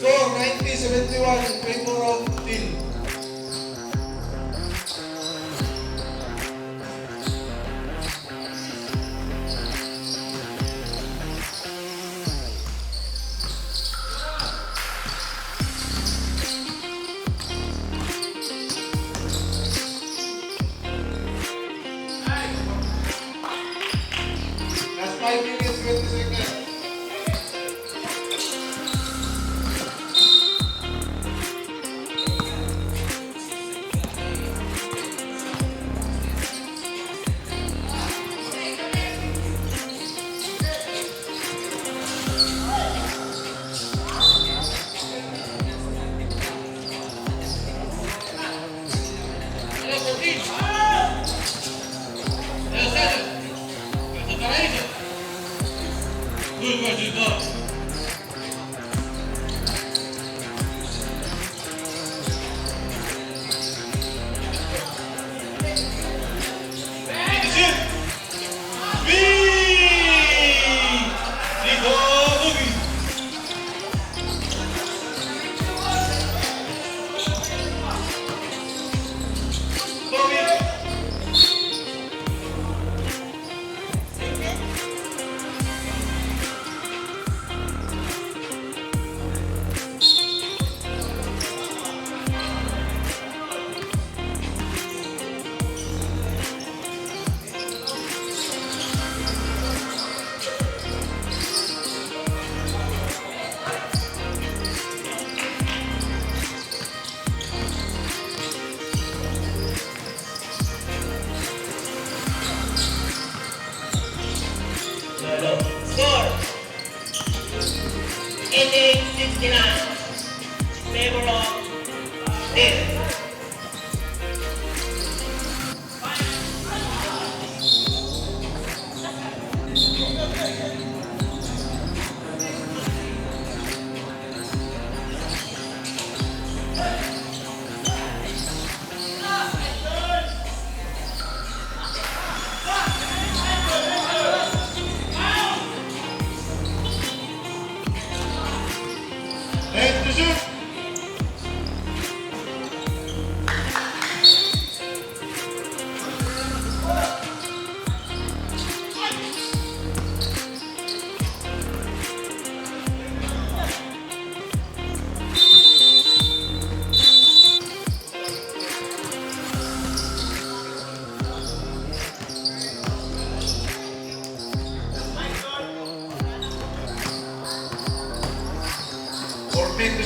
Score 90-71 in favor of Teal. Last 5 minutes, 20 seconds. Score 88-69 favor of Teal.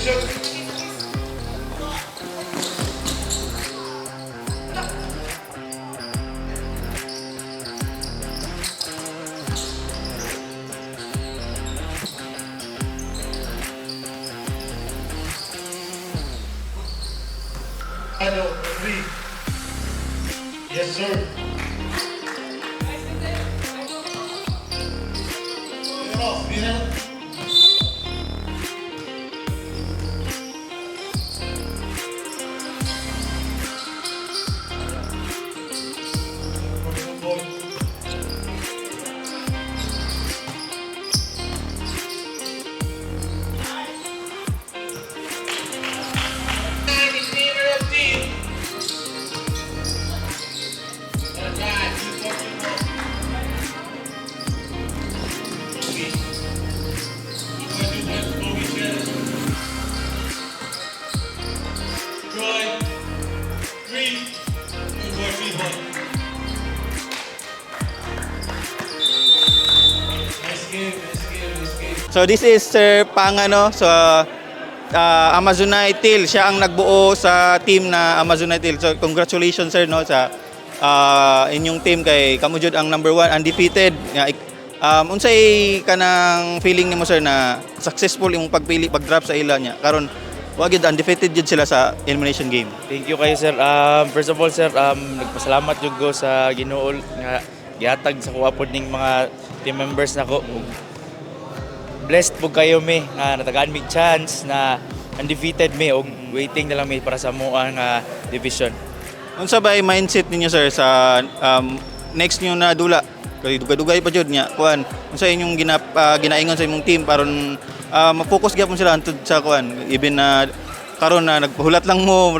position. Ano, referee. Yes, sir. Off, In favor of team. Attack. Troy, 3, 2, 4, 3, 1. Nice game, nice game, nice game. So this is Sir Pangano sa Amazonite Teal. Siya ang nagbuo sa team na Amazonite Teal. So congratulations sir no sa inyong team kay kamo jud ang number 1 undefeated. Unsay kanang feeling nimo sir na successful imong pagpili pag-drop sa ila niya karon wa gyud undefeated jud sila sa elimination game. Thank you kayo sir. First of all sir, nagpasalamat jud ko sa Ginoo nga gihatag sa kuha pod ning mga team members nako. Blessed po kayo mi nga natagaan mig chance na undefeated mi og waiting na lang mi para sa moa nga division. Unsa ba yung mindset ninyo sir sa next nyo na dula? Kay dugay-dugay pa jud niya. Kuan, unsa inyong ginaingon sa imong team paron ma-focus gyapon sila antud sa kuan. Even na karon na nagpahulat lang mo,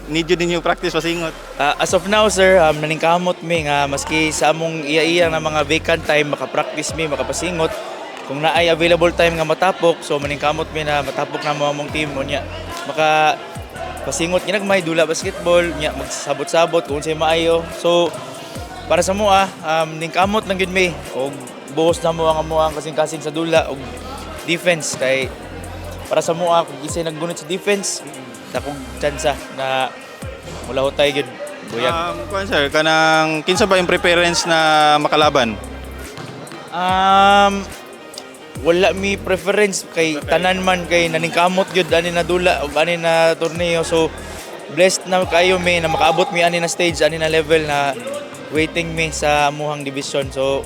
need jud ninyo practice pasingot. As of now sir, naningkamot mi nga maski sa among iya-iya na mga vacant time maka-practice mi, makapasingot. Kung naay available time nga matapok, so maningkamot mi na matapok na mo among team unya. Maka pasingot ginag may dula basketball nya magsabot-sabot kung say maayo. So para sa moa, ningkamot lang gid mi og buhos na mo ang amuang kasing-kasing sa dula og defense kay para sa moa kung isay naggunit sa defense, dakong tsansa na mula hutay gid buyag. Kuan sir, kanang kinsa ba yung preference na makalaban? Wala mi preference kay tanan man kay naningkamot gyud ani na dula ug ani na torneo, so blessed na kayo mi na makaabot mi ani na stage ani na level na waiting mi sa amuhang division. So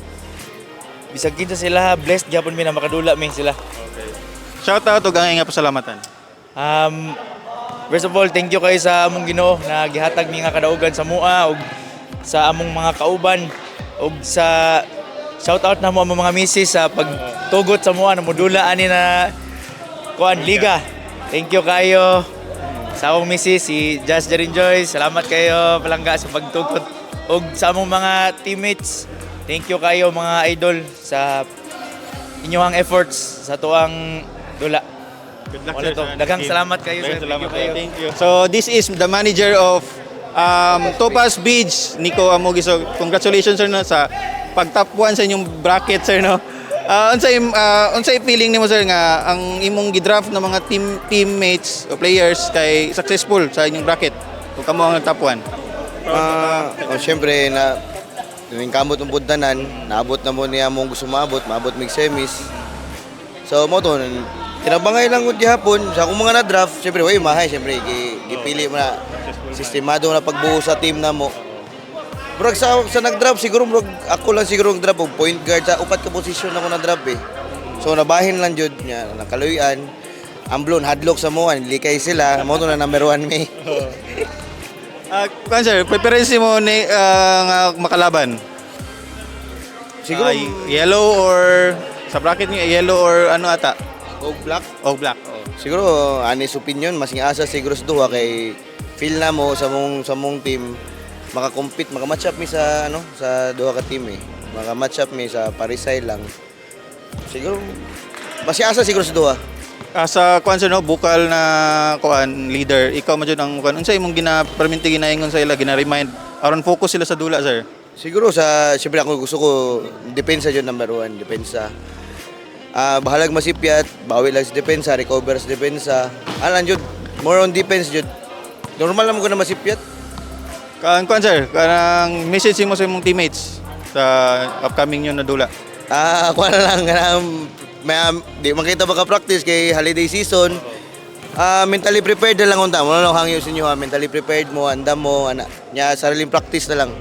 bisag kinsa sila blessed gyapon mi na makadula mi sila. Shout out ug ang nga pasalamatan. First of all, thank you kayo sa among Ginoo na gihatag mi nga kadaugan sa mua ug sa among mga kauban ug sa shout out na mo ang mga misis sa pagtugot sa mua na modula ani na kuan liga. Thank you kayo sa akong misis si Just Jarin Joy. Salamat kayo palangga sa pagtugot ug sa among mga teammates. Thank you kayo mga idol sa inyong efforts sa tuang dula. Good luck Wala sir. to. sa Daghang game. salamat kayo sir. Salamat Thank you kayo. Thank you. So this is the manager of Topaz Beach, Nico Amogi. So congratulations sir no sa pag top 1 sa inyong bracket sir no. Unsay feeling nimo sir nga ang imong gidraft ng mga teammates o players kay successful sa inyong bracket kung kamo ang top 1? Siyempre na yung kamot ng buddanan, naabot na mo niya mong gusto maabot mig semis. So mo to, tinabangay lang ko gihapon sa akong mga na-draft, siyempre way mahay, siyempre gipili mo na sistemado na pagbuo sa team na mo. Bro, sa nag-draft siguro bro, ako lang siguro nag-draft og point guard sa upat ka posisyon ako na-draft eh. So nabahin lang jud niya nakaluyan. Amblon hadlock sa mo, likay sila, mo to na number 1 me. Kuan sir, preference mo ni nga makalaban? Siguro Yellow or sa bracket niyo yellow or ano ata? og black. O black. Siguro anis opinion mas asa siguro sa duha kay feel na mo sa mong team maka-compete, maka-match up mi sa sa duha ka team eh. Maka-match up mi sa parisay lang. Siguro mas asa siguro sa duha. Sa kuan sir no, bukal na kuan leader, ikaw man jud ang kuan. Unsa imong perminti ginaingon sa ila, gina-remind aron focus sila sa dula sir? Siguro sa siyempre ako gusto ko depensa jud number 1, depensa. bahalag masipyat, bawi lang sa depensa, recover sa depensa. Alam jud, more on defense jud. Normal naman ko na masipyat. Kuan sir, kanang message mo sa imong teammates sa upcoming nyo na dula. Kuha na lang, di makita maka-practice kay holiday season. Mentally prepared na lang unta. Mo lang hangyo sa inyo ha. Mentally prepared mo, andam mo, ana. Nya sariling practice na lang.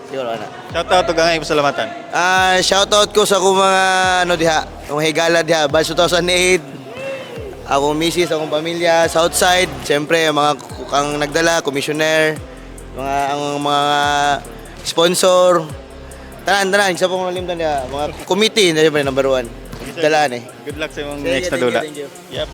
Siguro ana. Shout out ug ang pasalamatan. Shoutout ko sa akong mga ano diha, ang higala diha, batch 2008. Akong misis, akong pamilya, Southside, siyempre mga kang nagdala, commissioner, ang mga sponsor. Tanan, isa pong malimtan niya, mga committee na siyempre number 1. Dalaan eh. Good luck sa imong Sige, next na thank you, dula. thank you. Yep.